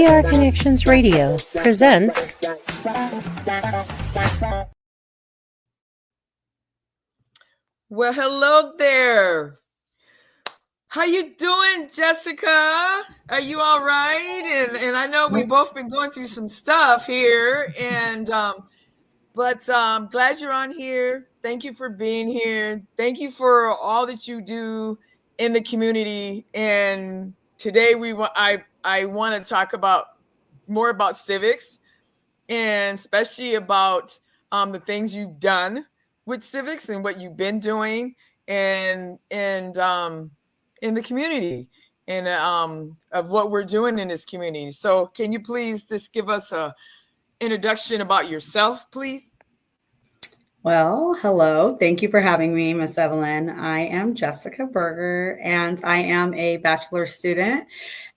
PR Connections Radio presents Well, hello there. How you doing, Jessica? Are you all right? And I know we've both been going through some stuff here, but glad you're on here. Thank you for being here. Thank you for all that you do in the community. And today I want to talk about more about civics, and especially about the things you've done with civics and what you've been doing and in the community, and of what we're doing in this community. So can you please just give us a introduction about yourself, please? Well, hello. Thank you for having me, Miss Evelyn. I am Jessica Berger, and I am a bachelor student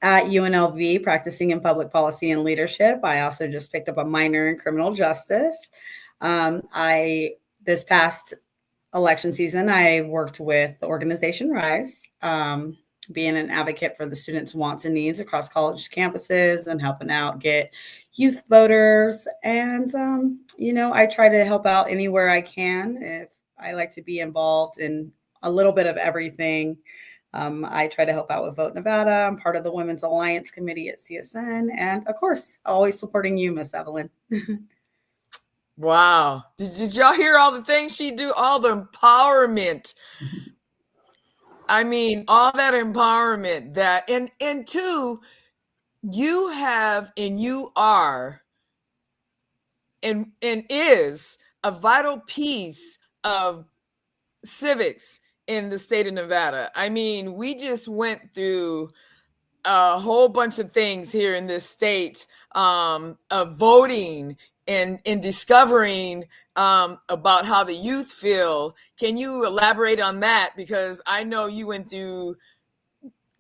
at UNLV practicing in public policy and leadership. I also just picked up a minor in criminal justice. This past election season, I worked with the organization RISE, being an advocate for the students' wants and needs across college campuses and helping out get youth voters. And, I try to help out anywhere I can. If I like to be involved in a little bit of everything. I try to help out with Vote Nevada. I'm part of the Women's Alliance Committee at CSN. And of course, always supporting you, Miss Evelyn. Wow. Did y'all hear all the things she do? All the empowerment. I mean, all that empowerment that, and two, you have, and you are, and is a vital piece of civics in the state of Nevada. I mean, we just went through a whole bunch of things here in this state, of voting and discovering about how the youth feel. Can you elaborate on that? Because I know you went through,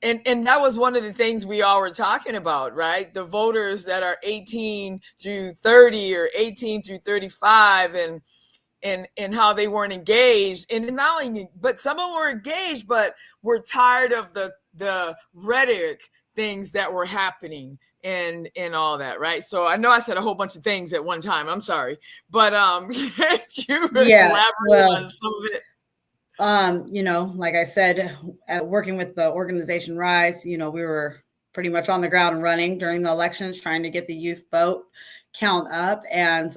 and that was one of the things we all were talking about, right? The voters that are 18 through 30 or 18 through 35, and how they weren't engaged. And not only, but some of them were engaged, but were tired of the rhetoric things that were happening and all that, right? So I know I said a whole bunch of things at one time. I'm sorry, but can you elaborate on some of it? Like I said, working with the organization RISE, we were pretty much on the ground and running during the elections, trying to get the youth vote count up. And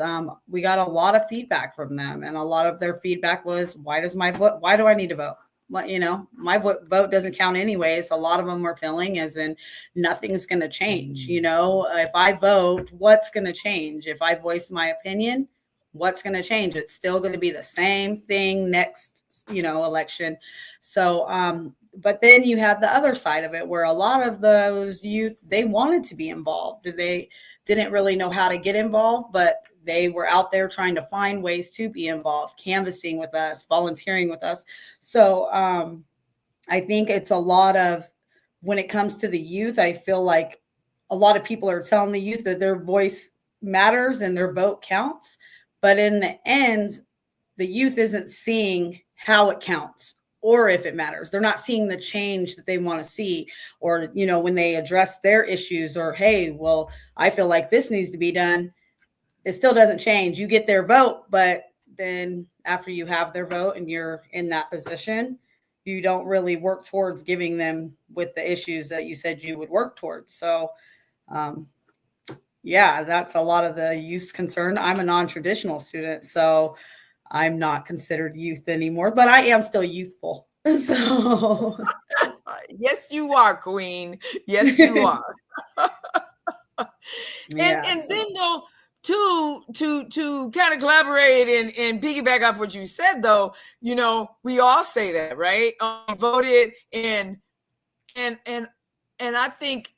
we got a lot of feedback from them. And a lot of their feedback was, why do I need to vote? Well, my vote doesn't count anyways. A lot of them were feeling as in nothing's going to change. If I vote, what's going to change? If I voice my opinion, what's going to change? It's still going to be the same thing next, election. So, but then you have the other side of it where a lot of those youth, they wanted to be involved. They didn't really know how to get involved, but they were out there trying to find ways to be involved, canvassing with us, volunteering with us. So I think it's a lot of, when it comes to the youth, I feel like a lot of people are telling the youth that their voice matters and their vote counts. But in the end, the youth isn't seeing how it counts or if it matters. They're not seeing the change that they want to see, or, when they address their issues, or, hey, well, I feel like this needs to be done. It still doesn't change. You get their vote, but then after you have their vote and you're in that position, you don't really work towards giving them with the issues that you said you would work towards. So, that's a lot of the youth concern. I'm a non-traditional student, so I'm not considered youth anymore, but I am still youthful. So, yes, you are, Queen. Yes, you are. Then though, to kind of collaborate and piggyback off what you said, though, we all say that, right? Voted and I think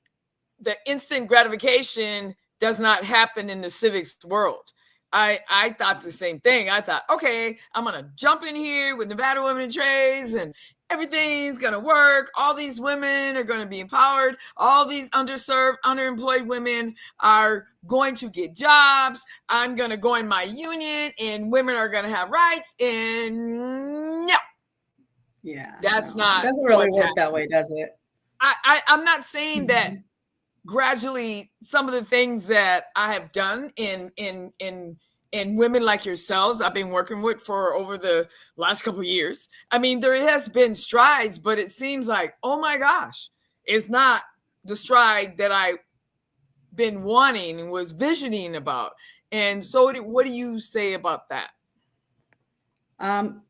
the instant gratification does not happen in the civics world. I thought the same thing. I thought, okay, I'm going to jump in here with Nevada Women in Trades and everything's going to work. All these women are going to be empowered. All these underserved, underemployed women are going to get jobs. I'm going to go in my union and women are going to have rights. And no. Yeah. That's not. It doesn't really work that way, does it? I'm not saying that gradually some of the things that I have done in women like yourselves, I've been working with for over the last couple of years. I mean, there has been strides, but it seems like, oh my gosh, it's not the stride that I been wanting and was visioning about. And so what do you say about that?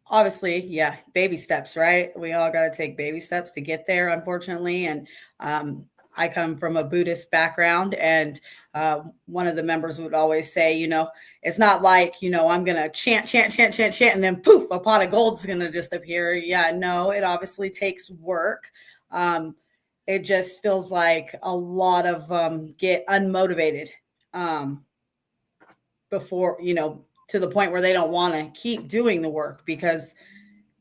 Obviously, yeah, baby steps, right? We all got to take baby steps to get there, unfortunately. And I come from a Buddhist background, and one of the members would always say, it's not like, I'm going to chant, and then poof, a pot of gold's going to just appear. Yeah, no, it obviously takes work. It just feels like a lot of get unmotivated before, to the point where they don't want to keep doing the work, because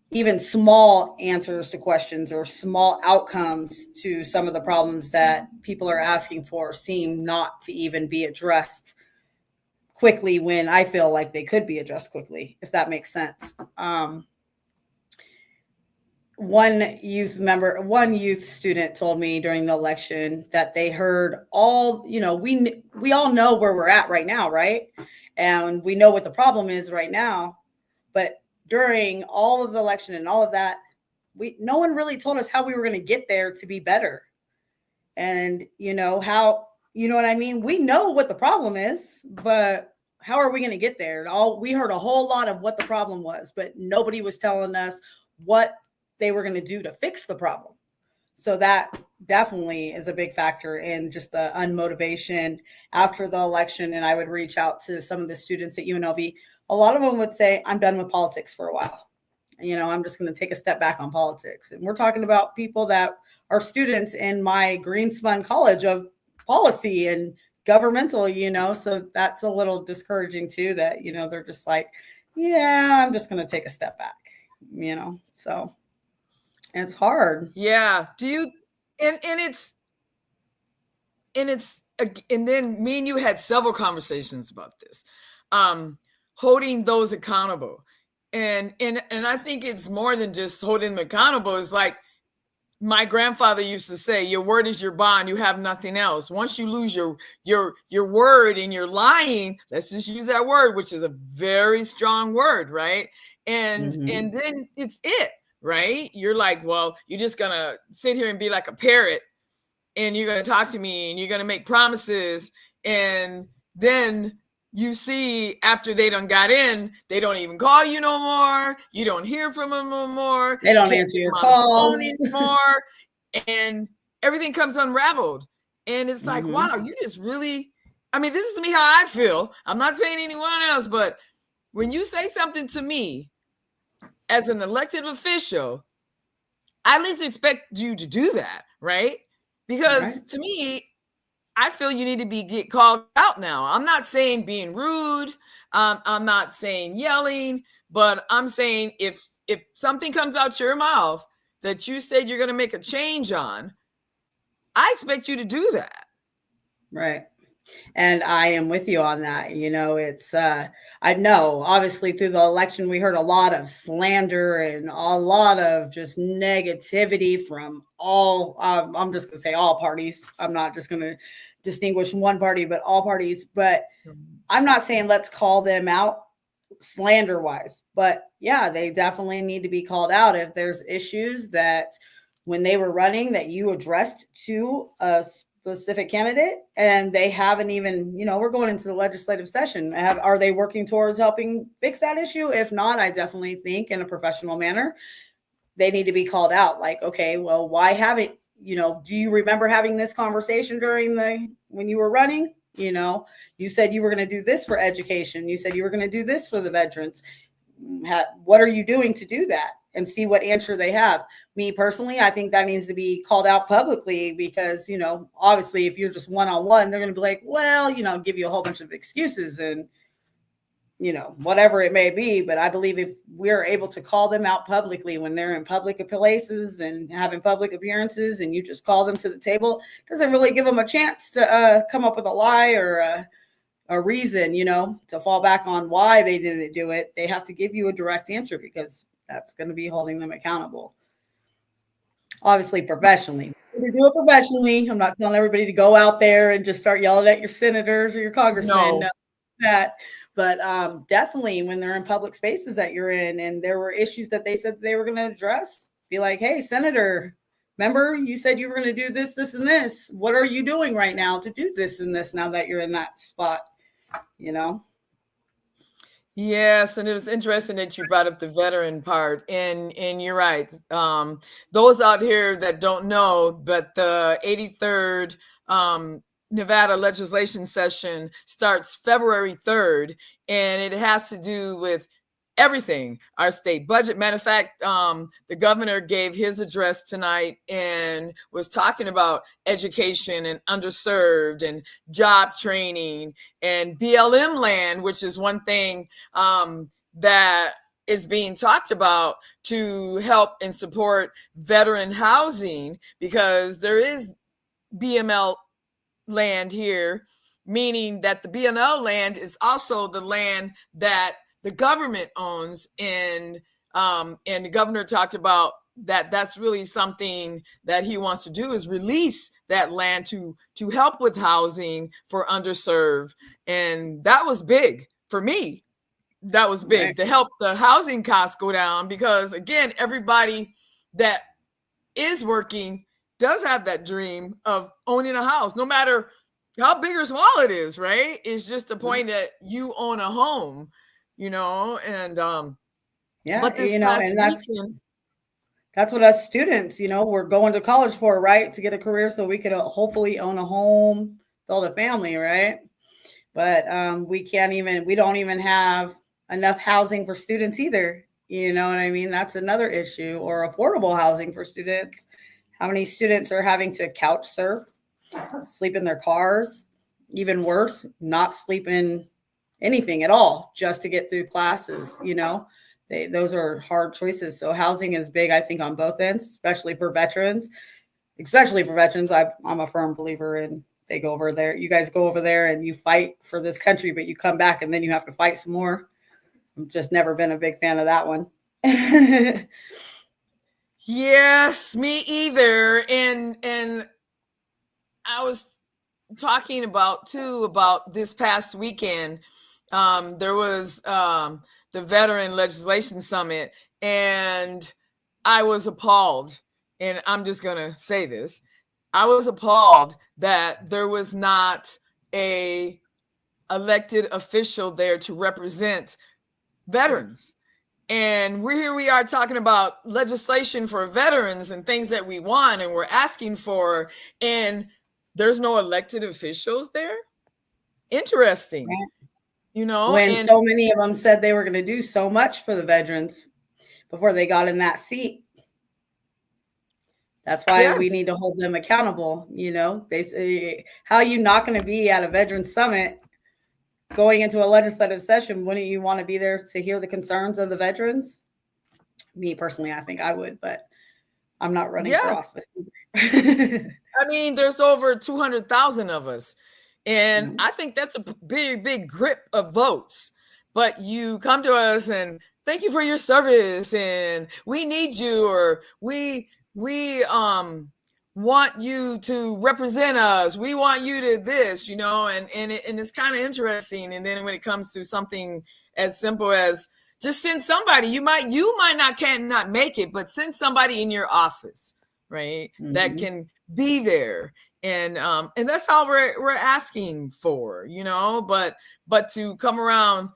even small answers to questions or small outcomes to some of the problems that people are asking for seem not to even be addressed quickly, when I feel like they could be addressed quickly, if that makes sense. One youth student told me during the election that they heard all, we all know where we're at right now, right? And we know what the problem is right now. But during all of the election and all of that, no one really told us how we were going to get there to be better. And how, what I mean? We know what the problem is, but how are we going to get there? We heard a whole lot of what the problem was, but nobody was telling us what they were going to do to fix the problem. So that definitely is a big factor in just the unmotivation after the election. And I would reach out to some of the students at UNLV. A lot of them would say, I'm done with politics for a while. I'm just going to take a step back on politics. And we're talking about people that are students in my Greenspun College of policy and governmental, so that's a little discouraging too, that, they're just like, yeah, I'm just going to take a step back, so it's hard. Yeah. Do you, and then me and you had several conversations about this, holding those accountable. And I think it's more than just holding them accountable. It's like my grandfather used to say, your word is your bond. You have nothing else. Once you lose your word and you're lying, let's just use that word, which is a very strong word, right? And then it's it, right? You're like, well, you're just going to sit here and be like a parrot, and you're going to talk to me and you're going to make promises. And then you see, after they done got in, they don't even call you no more. You don't hear from them no more. They don't answer your calls anymore. And everything comes unraveled. And it's like, wow, you just really, I mean, this is me how I feel. I'm not saying anyone else, but when you say something to me as an elected official, I at least expect you to do that, right? Because to me, I feel you need to get called out now. I'm not saying being rude. I'm not saying yelling, but I'm saying if something comes out your mouth that you said you're going to make a change on, I expect you to do that. Right. And I am with you on that. It's, I know, obviously through the election, we heard a lot of slander and a lot of just negativity from all, I'm just going to say all parties. I'm not just going to distinguish one party, but all parties. But I'm not saying let's call them out slander wise, but yeah, they definitely need to be called out if there's issues that when they were running that you addressed to a specific candidate and they haven't even, we're going into the legislative session. Are they working towards helping fix that issue? If not, I definitely think in a professional manner, they need to be called out. Like, okay, well, why haven't, do you remember having this conversation when you were running? You said you were going to do this for education. You said you were going to do this for the veterans. What are you doing to do that? And see what answer they have. Me personally, I think that needs to be called out publicly because, obviously if you're just one-on-one, they're going to be like, well, give you a whole bunch of excuses and, whatever it may be. But I believe if we're able to call them out publicly when they're in public places and having public appearances and you just call them to the table, doesn't really give them a chance to come up with a lie or a reason, to fall back on why they didn't do it. They have to give you a direct answer because that's going to be holding them accountable. Obviously, professionally, to do it professionally. I'm not telling everybody to go out there and just start yelling at your senators or your congressmen. No. That, but definitely when they're in public spaces that you're in, and there were issues that they said they were going to address, be like, hey, Senator, remember you said you were going to do this, this, and this. What are you doing right now to do this and this now that you're in that spot? You know? Yes, and it was interesting that you brought up the veteran part, and you're right. Those out here that don't know, but the 83rd Nevada legislation session starts February 3rd, and it has to do with everything, our state budget. Matter of fact, the governor gave his address tonight and was talking about education and underserved and job training and BLM land, which is one thing that is being talked about to help and support veteran housing, because there is BML land here, meaning that the BML land is also the land that the government owns, and the governor talked about that's really something that he wants to do, is release that land to help with housing for underserved. And that was big for me. That was big, right, to help the housing costs go down, because again, everybody that is working does have that dream of owning a house, no matter how big or small it is, right? It's just the point that you own a home, and yeah, but this past weekend, that's what us students, we're going to college for, right? To get a career so we could hopefully own a home, build a family, right? But we don't even have enough housing for students either. You know what I mean? That's another issue. Or affordable housing for students. How many students are having to couch surf, sleep in their cars? Even worse, not sleep in anything at all just to get through classes. Those are hard choices. So housing is big, I think, on both ends, especially for veterans. I'm a firm believer in, they go over there. You guys go over there and you fight for this country, but you come back and then you have to fight some more. I've just never been a big fan of that one. Yes, me either. And I was talking about this past weekend. There was the Veteran Legislation Summit, and I was appalled. And I'm just going to say this. I was appalled that there was not a elected official there to represent veterans. And we are talking about legislation for veterans and things that we want and we're asking for, and there's no elected officials there. Interesting. Right. When so many of them said they were going to do so much for the veterans before they got in that seat. That's why we need to hold them accountable. They say, how are you not going to be at a veterans summit going into a legislative session? Wouldn't you want to be there to hear the concerns of the veterans? Me personally, I think I would, but I'm not running for office. I mean, there's over 200,000 of us. And I think that's a big, big grip of votes. But you come to us and thank you for your service, and we need you, or we want you to represent us. We want you to this, and it's kind of interesting. And then when it comes to something as simple as just send somebody, you might not make it, but send somebody in your office, right? Mm-hmm. That can be there. And that's all we're asking for, but to come around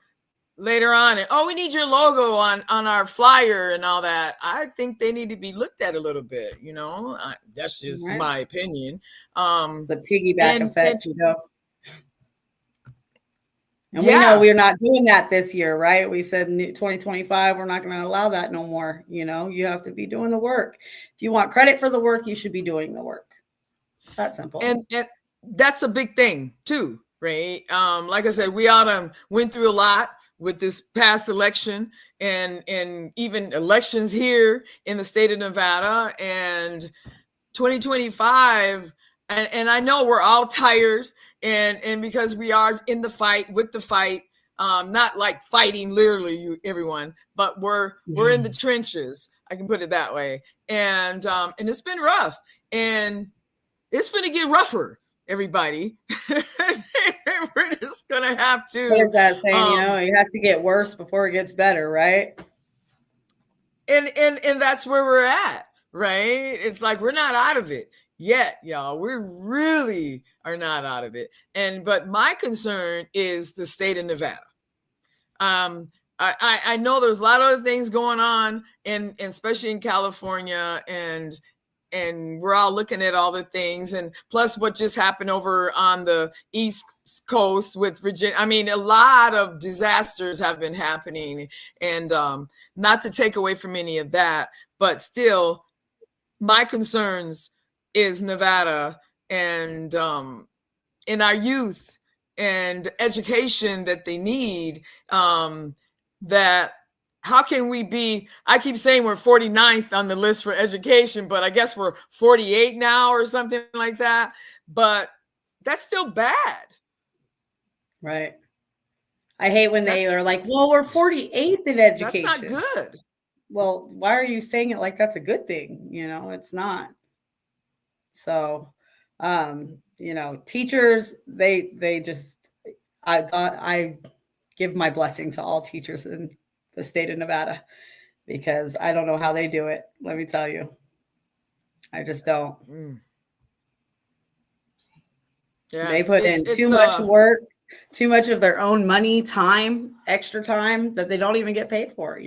later on and, we need your logo on our flyer and all that. I think they need to be looked at a little bit, that's just my opinion. The piggyback effect, And we know we're not doing that this year, right? We said 2025, we're not going to allow that no more. You have to be doing the work. If you want credit for the work, you should be doing the work. It's that simple. And that's a big thing too, right? Like I said, we all went through a lot with this past election and even elections here in the state of Nevada, and 2025. And I know we're all tired, and because we are in the fight with the fight, not like fighting literally everyone, but we're in the trenches. I can put it that way. And it's been rough. and it's going to get rougher, everybody. We're just going to have to. What is that saying? It has to get worse before it gets better, right? And that's where we're at, right? It's like we're not out of it yet, y'all. We really are not out of it. But my concern is the state of Nevada. I know there's a lot of other things going on, and especially in California, and we're all looking at all the things, and plus what just happened over on the East Coast with Virginia. I mean, a lot of disasters have been happening, and not to take away from any of that, but still, my concerns is Nevada and in our youth and education that they need. That how can we be, I keep saying we're 49th on the list for education, but I guess we're 48 now or something like that. But that's still bad. Right. I hate when they are like, well, we're 48th in education. That's not good. Well, why are you saying it like that's a good thing? It's not. So, teachers, they just, I give my blessing to all teachers in the state of Nevada, because I don't know how they do it. Let me tell you. I just don't. Yes, they put in too much work, too much of their own money, time, extra time that they don't even get paid for,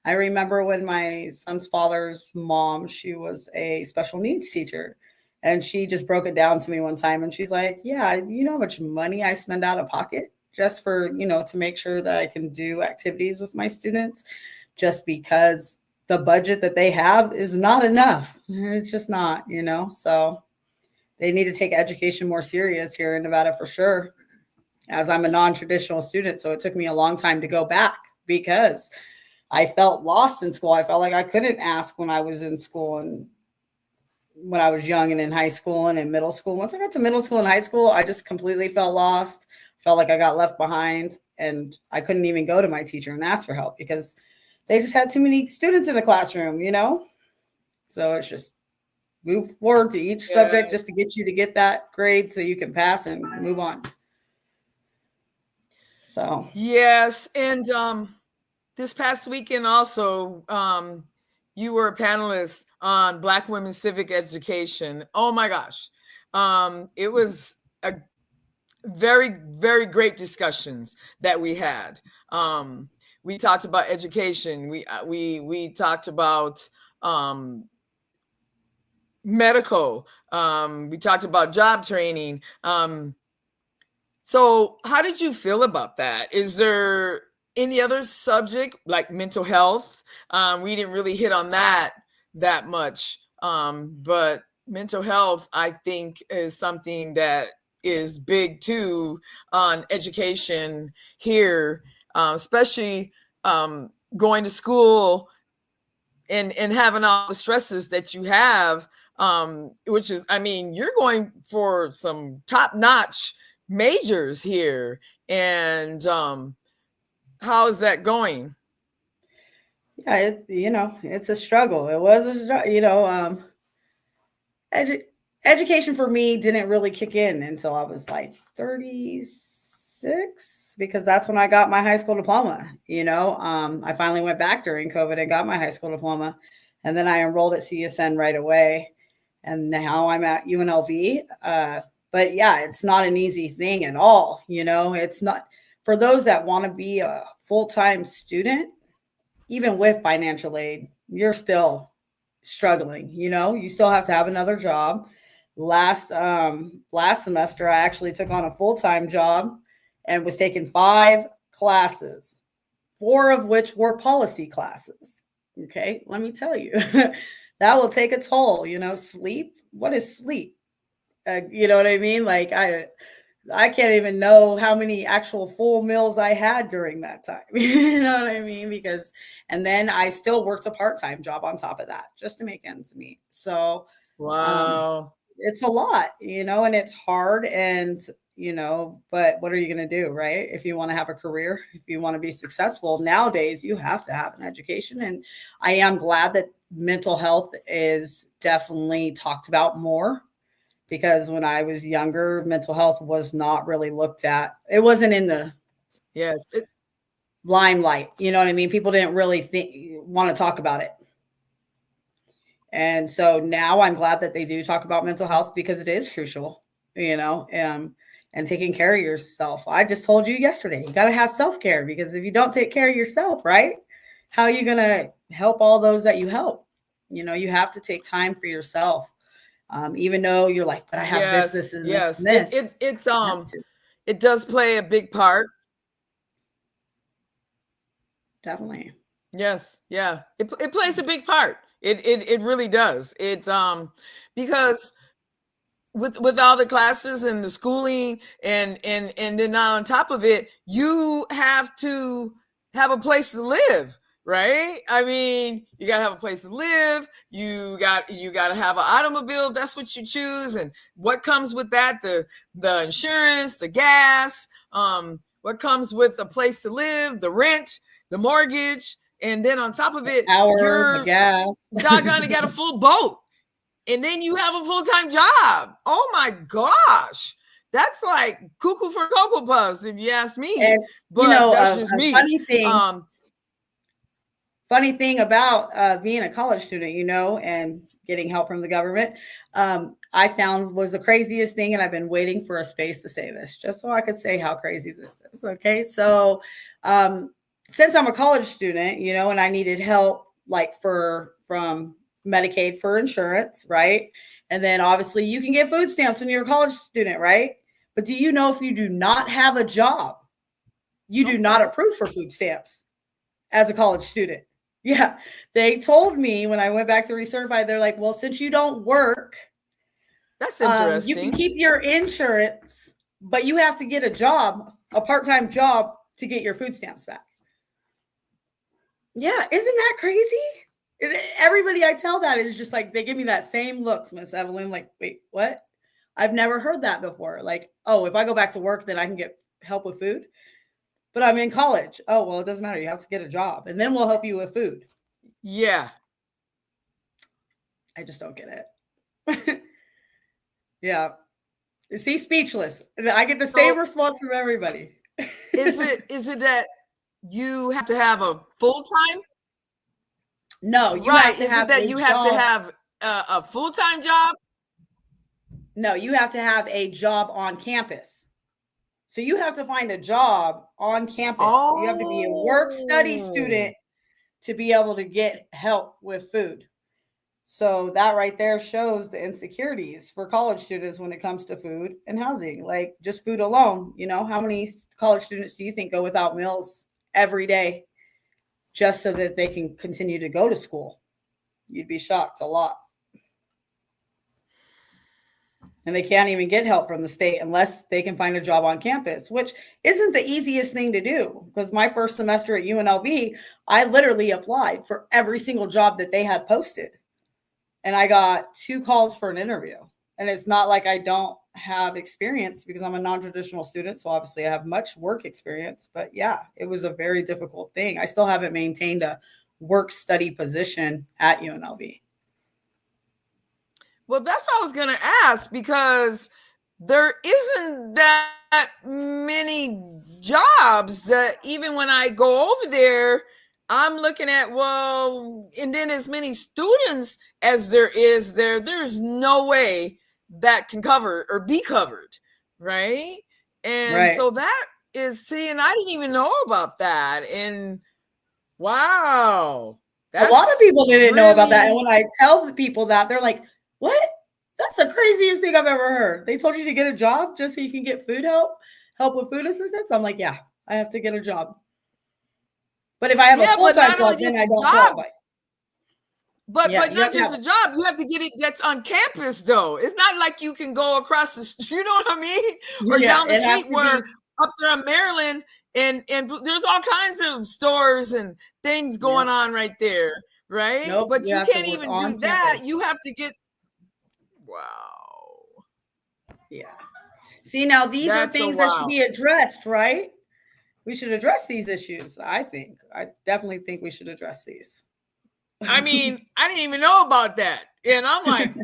I remember when my son's father's mom, she was a special needs teacher, and she just broke it down to me one time, and she's like, yeah, you know how much money I spend out of pocket just for, to make sure that I can do activities with my students, just because the budget that they have is not enough. It's just not, so they need to take education more serious here in Nevada for sure, as I'm a non-traditional student. So it took me a long time to go back because I felt lost in school. I felt like I couldn't ask when I was in school and when I was young and in high school and in middle school. Once I got to middle school and high school, I just completely felt lost, felt like I got left behind, and I couldn't even go to my teacher and ask for help because they just had too many students in the classroom, So it's just move forward to each subject just to get you to get that grade so you can pass and move on. So. Yes. And this past weekend also, you were a panelist on Black women's civic education. Oh my gosh. It was a very, very great discussions that we had. We talked about education. We talked about medical. We talked about job training. So how did you feel about that? Is there any other subject like mental health? We didn't really hit on that much. But mental health, I think, is something that is big too on education here, especially going to school and having all the stresses that you have, which is, I mean, you're going for some top-notch majors here. And how is that going? Yeah, it's a struggle. It was a struggle, education for me didn't really kick in until I was like 36, because that's when I got my high school diploma. I finally went back during COVID and got my high school diploma, and then I enrolled at CSN right away, and now I'm at UNLV. But yeah, it's not an easy thing at all. It's not for those that want to be a full-time student. Even with financial aid, you're still struggling. You still have to have another job. Last semester, I actually took on a full-time job and was taking 5 classes, 4 of which were policy classes. Okay, let me tell you, that will take a toll. Sleep. What is sleep? You know what I mean? Like I can't even know how many actual full meals I had during that time. You know what I mean? And then I still worked a part-time job on top of that just to make ends meet. So wow, it's a lot, and it's hard. And, but what are you going to do, right? If you want to have a career, if you want to be successful nowadays, you have to have an education. And I am glad that mental health is definitely talked about more, because when I was younger, mental health was not really looked at. It wasn't in the Yes. limelight. You know what I mean? People didn't really want to talk about it. And so now I'm glad that they do talk about mental health, because it is crucial, and taking care of yourself. I just told you yesterday, you got to have self-care, because if you don't take care of yourself, right, how are you going to help all those that you help? You have to take time for yourself. Even though you're like, but I have this, and this, and this. It does play a big part. Definitely. Yes. Yeah. It plays a big part. It really does. It's because with all the classes and the schooling and then on top of it, you have to have a place to live, right? I mean, you got to have a place to live. You got to have an automobile. That's what you choose. And what comes with that, the insurance, the gas, what comes with a place to live, the rent, the mortgage, and then on top of it, the gas. Doggone, got a full boat. And then you have a full-time job. Oh my gosh. That's like cuckoo for Cocoa Puffs, if you ask me. And, but that's just me. Funny thing about being a college student, and getting help from the government, I found was the craziest thing. And I've been waiting for a space to say this, just so I could say how crazy this is. Okay. So since I'm a college student, and I needed help like from Medicaid for insurance, right? And then obviously you can get food stamps when you're a college student, right? But do you know if you do not have a job, you do not approve for food stamps as a college student? Yeah. They told me when I went back to recertify, they're like, well, since you don't work, that's interesting. You can keep your insurance, but you have to get a job, a part-time job, to get your food stamps back. Yeah. Isn't that crazy? Everybody I tell that is just like, they give me that same look, Miss Evelyn, like, wait, what? I've never heard that before. Like, oh, if I go back to work, then I can get help with food. But I'm in college. Oh, well, it doesn't matter. You have to get a job, and then we'll help you with food. Yeah. I just don't get it. Yeah. See, speechless. I get the same response from everybody. Is it that you have to have a full-time? No, you have to have that you have to have a full-time job? No, you have to have a job on campus. So you have to find a job on campus. You have to be a work-study student to be able to get help with food. So that right there shows the insecurities for college students when it comes to food and housing. Like just food alone, how many college students do you think go without meals every day just so that they can continue to go to school? You'd be shocked, a lot. And they can't even get help from the state unless they can find a job on campus, which isn't the easiest thing to do. Because my first semester at UNLV, I literally applied for every single job that they had posted. And I got 2 calls for an interview. And it's not like I don't have experience, because I'm a non-traditional student. So obviously I have much work experience. But yeah, it was a very difficult thing. I still haven't maintained a work-study position at UNLV. Well, that's what I was going to ask, because there isn't that many jobs that even when I go over there, I'm looking at, and then as many students as there is there's no way that can cover or be covered, right? And so that is, and I didn't even know about that. And wow. A lot of people didn't know about that. And when I tell the people that, they're like, what? That's the craziest thing I've ever heard. They told you to get a job just so you can get food help with food assistance? I'm like, yeah, I have to get a job. But if I have a full-time job, then I don't qualify. But not just a job. You have to get it that's on campus, though. It's not like you can go across the street, you know what I mean? Or down the street where up there in Maryland, and there's all kinds of stores and things going on right there, right? Nope, but you can't even do that. You have to get, wow. Yeah. See, now these are That's a things that should wow. be addressed, right? We should address these issues. I definitely think we should address these. I mean, I didn't even know about that. And I'm like,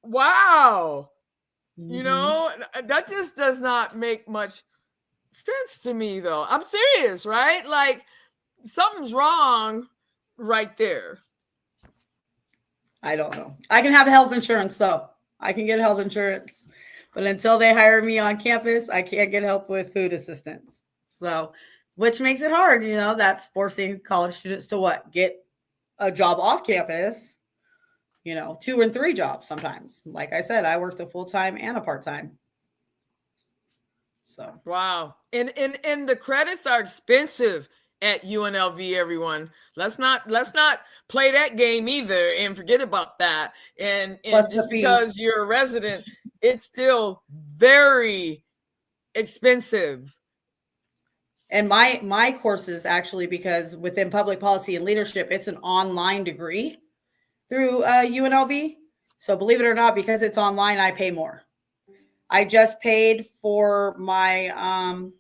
wow. You know, that just does not make much sense to me, though. I'm serious, right? Like, something's wrong right there. I don't know. I can have health insurance, though. I can get health insurance. But until they hire me on campus, I can't get help with food assistance. So, which makes it hard. You know, that's forcing college students to what? Get a job off campus, you know, 2 and 3 jobs sometimes. Like I said, I worked a full-time and a part-time. So wow. And the credits are expensive at UNLV, everyone. Let's not play that game either and forget about that. And just because you're a resident, it's still very expensive. And my courses, actually, because within public policy and leadership, it's an online degree through UNLV. So believe it or not, because it's online, I pay more. I just paid for my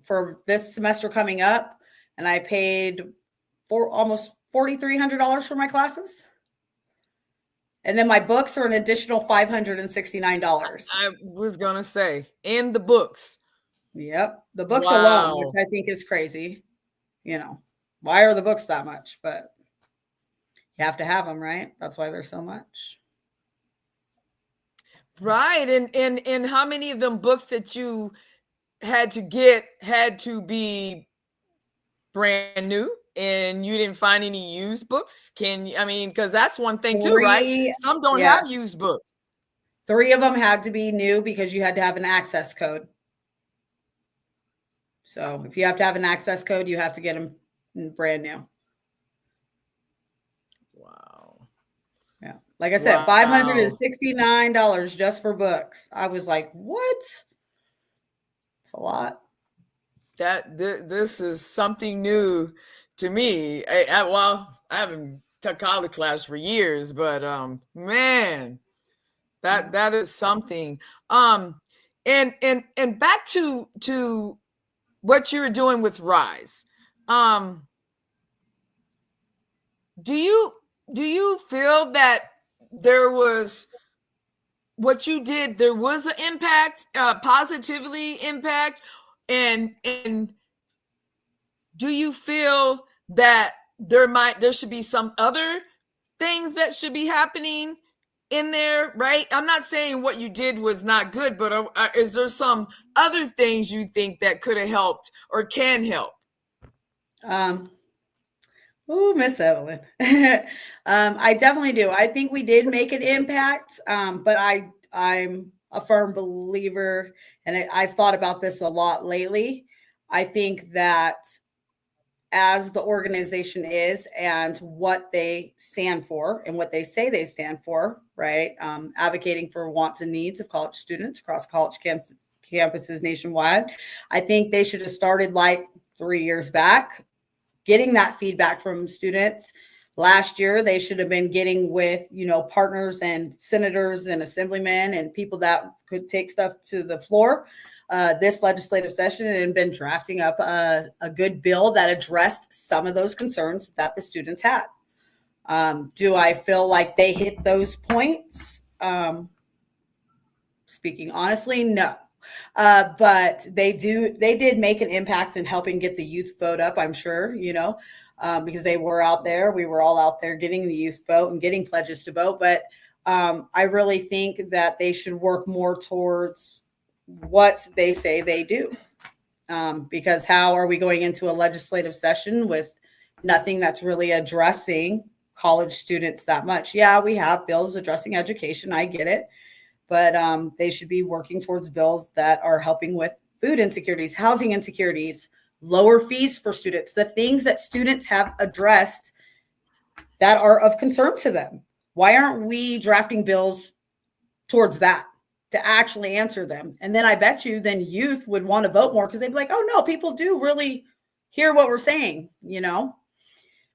for this semester coming up, and I paid for almost $4,300 for my classes. And then my books are an additional $569. I was gonna say, and the books. Yep, the books alone, which I think is crazy. You know, why are the books that much? But you have to have them, right? That's why there's so much. Right. And how many of them books that you had to get had to be brand new, and you didn't find any used books? I mean, because that's one thing too, right? Some don't have used books. 3 of them had to be new because you had to have an access code. So if you have to have an access code, you have to get them brand new. Wow. Yeah. Like I said, $569 just for books. I was like, what? It's a lot. This is something new to me. I haven't taught college class for years, but man, that is something. And back to what you're doing with Rise. Do you feel that there was what you did? There was an impact, positively impact, and do you feel that there should be some other things that should be happening in there, right? I'm not saying what you did was not good, but is there some other things you think that could have helped or can help? Miss Evelyn. I definitely do. I think we did make an impact, but I'm a firm believer, and I've thought about this a lot lately. I think that as the organization is and what they stand for and what they say they stand for, right? Advocating for wants and needs of college students across college campuses nationwide. I think they should have started like 3 years back, getting that feedback from students. Last year, they should have been getting with, partners and senators and assemblymen and people that could take stuff to the floor this legislative session and been drafting up a good bill that addressed some of those concerns that the students had. Do I feel like they hit those points? Speaking honestly, no. But they did make an impact in helping get the youth vote up, I'm sure, because they were out there. We were all out there getting the youth vote and getting pledges to vote. But I really think that they should work more towards what they say they do. Because how are we going into a legislative session with nothing that's really addressing college students that much? Yeah, we have bills addressing education. I get it. But they should be working towards bills that are helping with food insecurities, housing insecurities, lower fees for students, the things that students have addressed that are of concern to them. Why aren't we drafting bills towards that to actually answer them? And then I bet you then youth would want to vote more because they'd be like, oh, no, people do really hear what we're saying,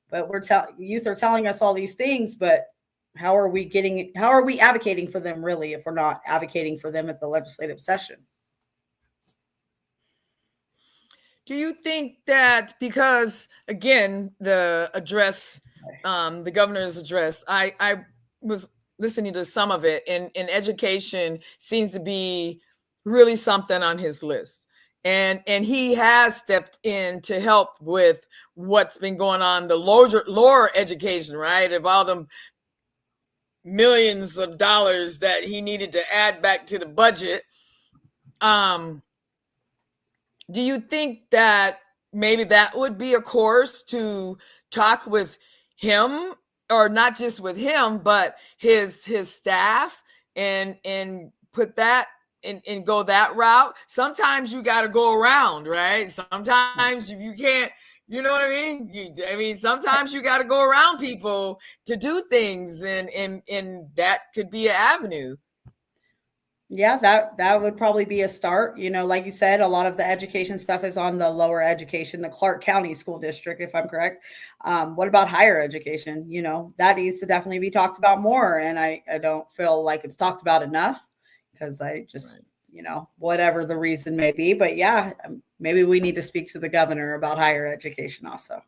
But youth are telling us all these things, but how are we advocating for them really if we're not advocating for them at the legislative session? Do you think that because, again, the address, the governor's address, I was listening to some of it, and education seems to be really something on his list. And he has stepped in to help with what's been going on, the lower education, right? Of all them millions of dollars that he needed to add back to the budget. Do you think that maybe that would be a course to talk with him, or not just with him, but his staff, and put that and go that route? Sometimes you got to go around, right? Sometimes if you can't, you know what I mean? Sometimes you got to go around people to do things, and that could be an avenue. Yeah, that would probably be a start. Like you said, a lot of the education stuff is on the lower education, the Clark County School District, if I'm correct. What about higher education? That needs to definitely be talked about more. And I don't feel like it's talked about enough, because I just, whatever the reason may be. But yeah, maybe we need to speak to the governor about higher education also.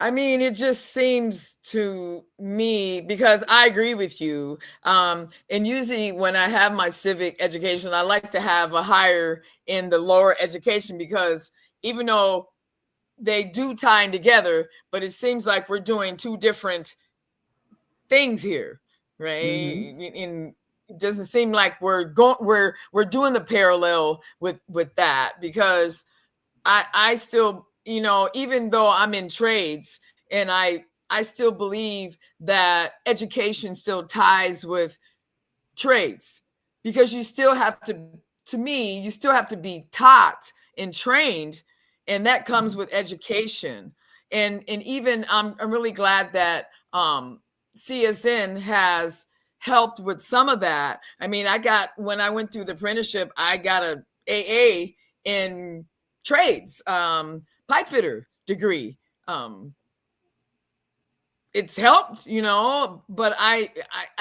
It just seems to me, because I agree with you. And usually when I have my civic education, I like to have a higher in the lower education, because even though they do tie in together, but it seems like we're doing two different things here, right? Mm-hmm. It doesn't seem like we're doing the parallel with that, because I still, even though I'm in trades, and I still believe that education still ties with trades, because you still have to me, you still have to be taught and trained, and that comes with education. And even I'm really glad that CSN has helped with some of that. When I went through the apprenticeship, I got a AA in trades, pipe fitter degree. It's helped, but I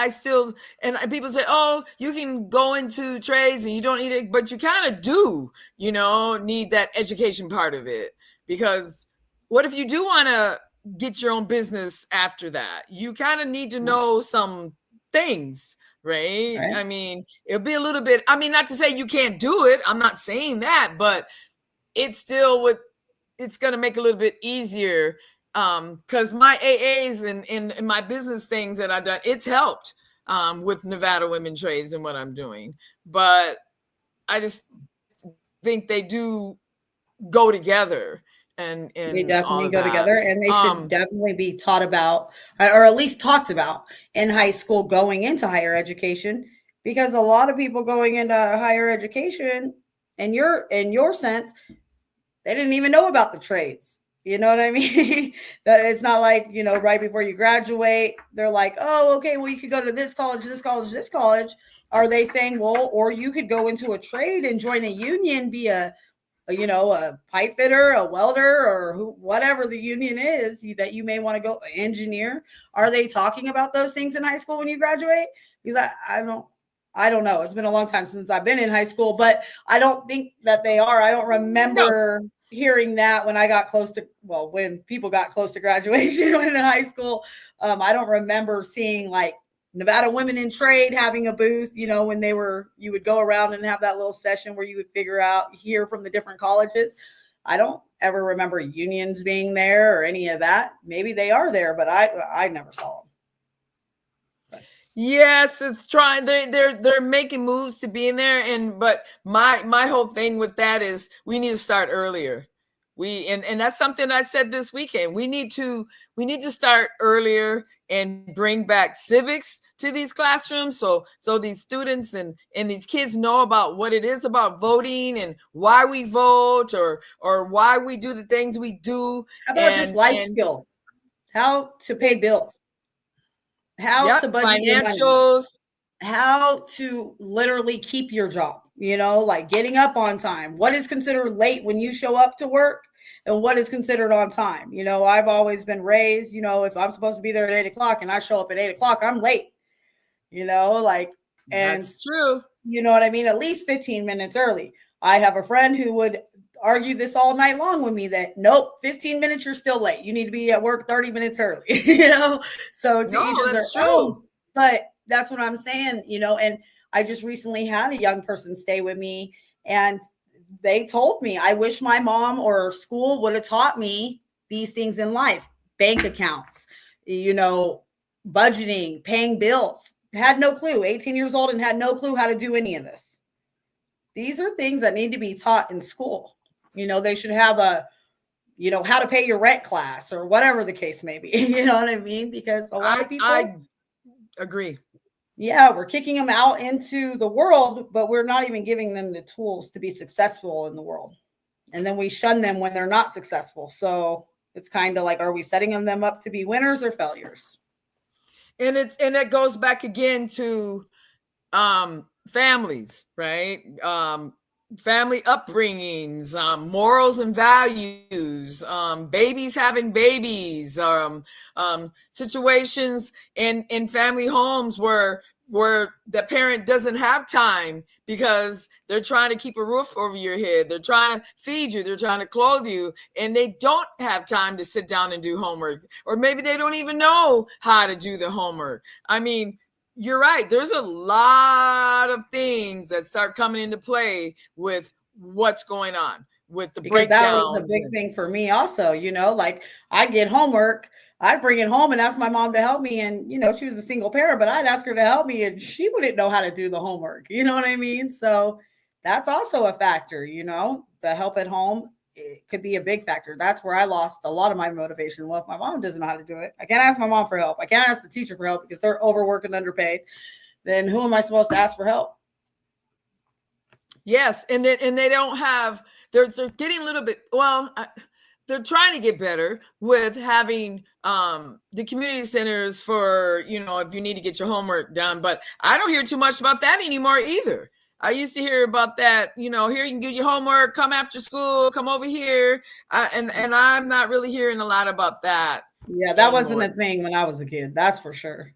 still, and people say, oh, you can go into trades and you don't need it, but you kind of do, need that education part of it, because what if you do want to get your own business after that? You kind of need to know some things, right? It'll be a little bit, not to say you can't do it. I'm not saying that, but it's going to make it a little bit easier, because my AAs and my business things that I've done, it's helped with Nevada Women Trades and what I'm doing. But I just think they do go together. And they definitely go together, and they should definitely be taught about, or at least talked about in high school going into higher education, because a lot of people going into higher education, in your sense, they didn't even know about the trades. You know what I mean? It's not like, right before you graduate, they're like, oh, okay, well, you could go to this college, this college, this college. Are they saying, well, or you could go into a trade and join a union, be a pipe fitter, a welder, or whatever the union is that you may want to go, engineer? Are they talking about those things in high school when you graduate? Because I don't know. It's been a long time since I've been in high school, but I don't think that they are. I don't remember hearing that when when people got close to graduation when in high school. I don't remember seeing like Nevada Women in Trade having a booth, when you would go around and have that little session where you would hear from the different colleges. I don't ever remember unions being there or any of that. Maybe they are there, but I never saw them. Yes, it's trying. They're making moves to be in there, but my whole thing with that is we need to start earlier. And that's something I said this weekend. We need to start earlier and bring back civics to these classrooms, so these students and these kids know about what it is about voting and why we vote, or why we do the things we do. How about just life skills? How to pay bills? How to budget financials, how to literally keep your job, like getting up on time. What is considered late when you show up to work and what is considered on time? I've always been raised, if I'm supposed to be there at 8 o'clock and I show up at 8 o'clock, I'm late, and That's true. you know what I mean? At least 15 minutes early. I have a friend who would argue this all night long with me that nope, 15 minutes, you're still late. You need to be at work 30 minutes early, So to each that's their true. own. But that's what I'm saying, and I just recently had a young person stay with me and they told me, I wish my mom or school would have taught me these things in life, bank accounts, budgeting, paying bills. Had no clue, 18 years old and had no clue how to do any of this. These are things that need to be taught in school. They should have a, how to pay your rent class or whatever the case may be. You know what I mean? Because a lot of people. I agree. Yeah, we're kicking them out into the world, but we're not even giving them the tools to be successful in the world. And then we shun them when they're not successful. So it's kind of like, are we setting them up to be winners or failures? And it goes back again to families, right? Family upbringings, morals and values, babies having babies, situations in family homes where the parent doesn't have time because they're trying to keep a roof over your head. They're trying to feed you. They're trying to clothe you. And they don't have time to sit down and do homework. Or maybe they don't even know how to do the homework. I mean, you're right. There's a lot of things that start coming into play with what's going on with the breakdowns. That was a big thing for me also, like I get homework, I bring it home and ask my mom to help me. And, she was a single parent, but I'd ask her to help me and she wouldn't know how to do the homework. You know what I mean? So that's also a factor, the help at home. It could be a big factor. That's where I lost a lot of my motivation. Well, if my mom doesn't know how to do it, I can't ask my mom for help. I can't ask the teacher for help because they're overworked and underpaid. Then who am I supposed to ask for help? Yes. And they don't have, they're getting a little bit, they're trying to get better with having the community centers for, if you need to get your homework done. But I don't hear too much about that anymore either. I used to hear about that, here you can do your homework, come after school, come over here. And I'm not really hearing a lot about that. Yeah, that wasn't a thing when I was a kid. That's for sure.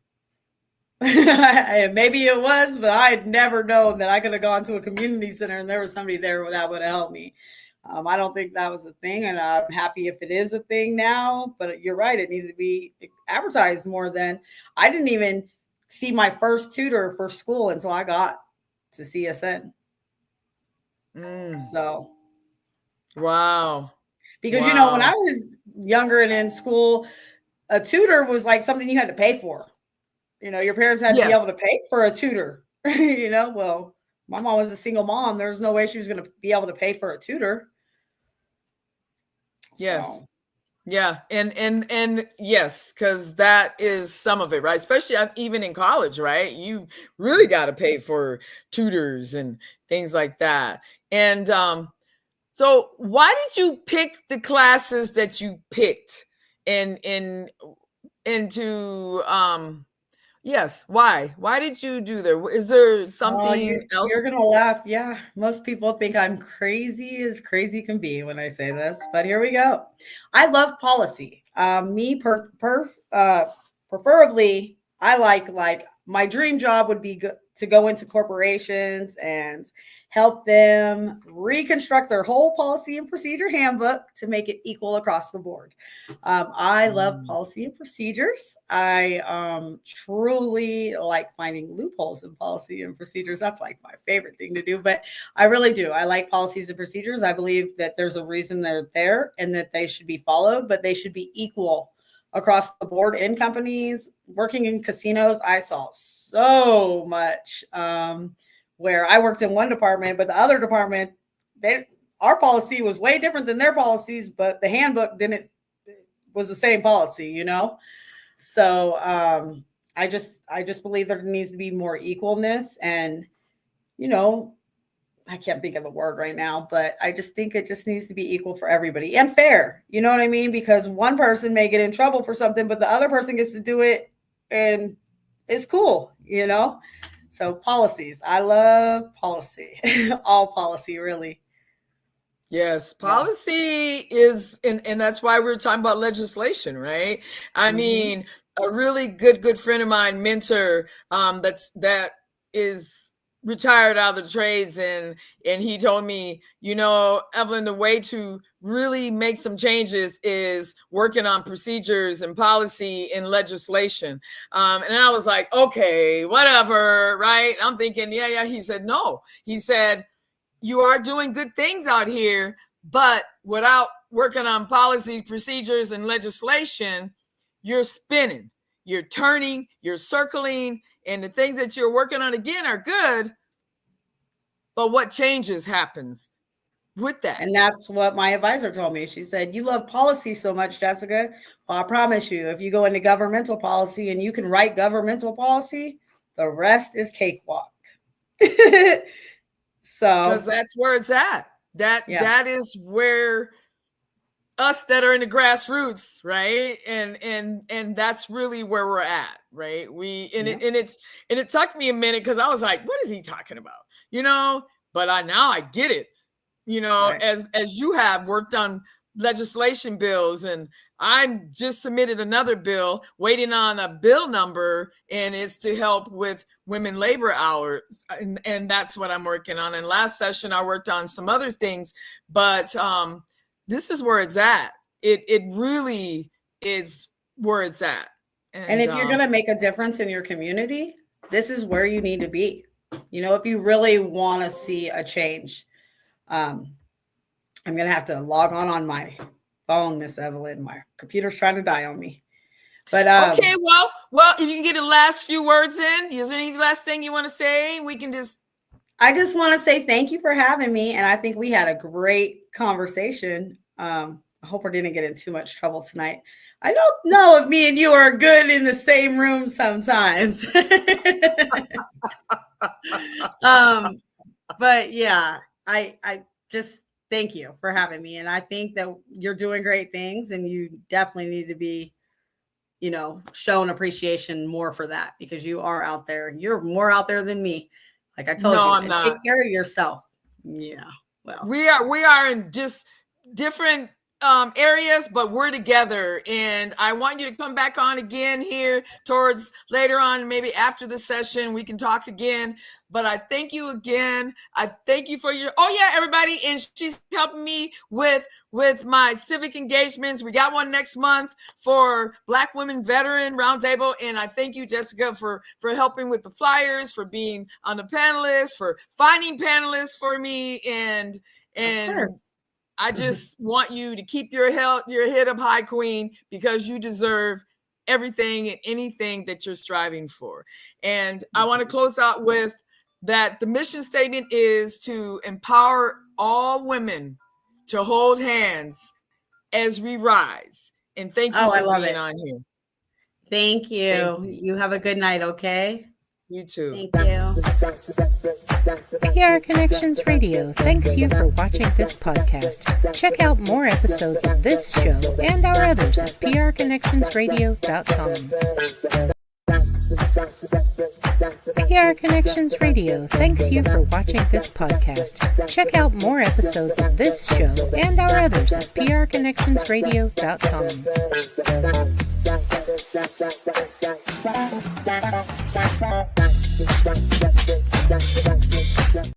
Maybe it was, but I had never known that I could have gone to a community center and there was somebody there that would have helped me. I don't think that was a thing, and I'm happy if it is a thing now. But you're right; it needs to be advertised more. Than I didn't even see my first tutor for school until I got to CSN. So, wow. Because when I was younger and in school, a tutor was like something you had to pay for. Your parents had to be able to pay for a tutor. Well, my mom was a single mom. There was no way she was going to be able to pay for a tutor. Yes. So. Yeah. And yes, because that is some of it, right? Especially even in college, right? You really got to pay for tutors and things like that. And so why did you pick the classes that you picked yes. Why did you do that? Is there something else? You're going to laugh. Yeah. Most people think I'm crazy as crazy can be when I say this, but here we go. I love policy. Preferably, I like my dream job would be to go into corporations and help them reconstruct their whole policy and procedure handbook to make it equal across the board. I love policy and procedures. I truly like finding loopholes in policy and procedures. That's like my favorite thing to do, but I really do. I like policies and procedures. I believe that there's a reason they're there and that they should be followed, but they should be equal across the board in companies. Working in casinos, I saw so much where I worked in one department, but the other department, our policy was way different than their policies, but the handbook was the same policy, So I just believe there needs to be more equalness, and I can't think of the word right now, but I just think it just needs to be equal for everybody and fair. You know what I mean? Because one person may get in trouble for something, but the other person gets to do it and it's cool, So policies. I love policy. All policy, really. Yes, policy is, and that's why we're talking about legislation, right? I mean, a really good friend of mine, mentor, that is retired out of the trades, and he told me, Evelyn, the way to really make some changes is working on procedures and policy and legislation. And I was like, okay, whatever, right? I'm thinking, yeah. He said, no. He said, you are doing good things out here, but without working on policy, procedures, and legislation, you're spinning, you're turning, you're circling, and the things that you're working on again are good, but what changes happens with that? And that's what my advisor told me. She said, you love policy so much, Jessica. Well, I promise you, if you go into governmental policy and you can write governmental policy, the rest is cakewalk. So that's where it's at. That is where us that are in the grassroots, right? And that's really where we're at, right? It took me a minute because I was like, what is he talking about? But now I get it. Right. As you have worked on legislation bills, and I just submitted another bill waiting on a bill number, and it's to help with women labor hours. And that's what I'm working on. And last session, I worked on some other things, but this is where it's at. It really is where it's at. And if you're going to make a difference in your community, this is where you need to be. If you really want to see a change, I'm going to have to log on my phone, Miss Evelyn. My computer's trying to die on me. But okay, well, if you can get the last few words in, is there any last thing you want to say? I just want to say thank you for having me, and I think we had a great conversation. I hope we didn't get in too much trouble tonight. I don't know if me and you are good in the same room sometimes. But yeah, I just thank you for having me. And I think that you're doing great things, and you definitely need to be, shown appreciation more for that, because you are out there. You're more out there than me. Like I told you, I'm not. Take care of yourself. Yeah. Well, we are in just different areas, but we're together, and I want you to come back on again here towards later on, maybe after the session we can talk again. But I thank you again. I thank you for everybody, and she's helping me with my civic engagements. We got one next month for Black Women Veteran Roundtable, and I thank you, Jessica, for helping with the flyers, for being on the panelists, for finding panelists for me, and of course. I just want you to keep your head up high, Queen, because you deserve everything and anything that you're striving for. And I want to close out with that the mission statement is to empower all women to hold hands as we rise. And thank you for being on here. Thank you. You have a good night, okay? You too. Thank you. PR Connections Radio thanks you for watching this podcast. Check out more episodes of this show and our others at prconnectionsradio.com. PR Connections Radio thanks you for watching this podcast. Check out more episodes of this show and our others at prconnectionsradio.com.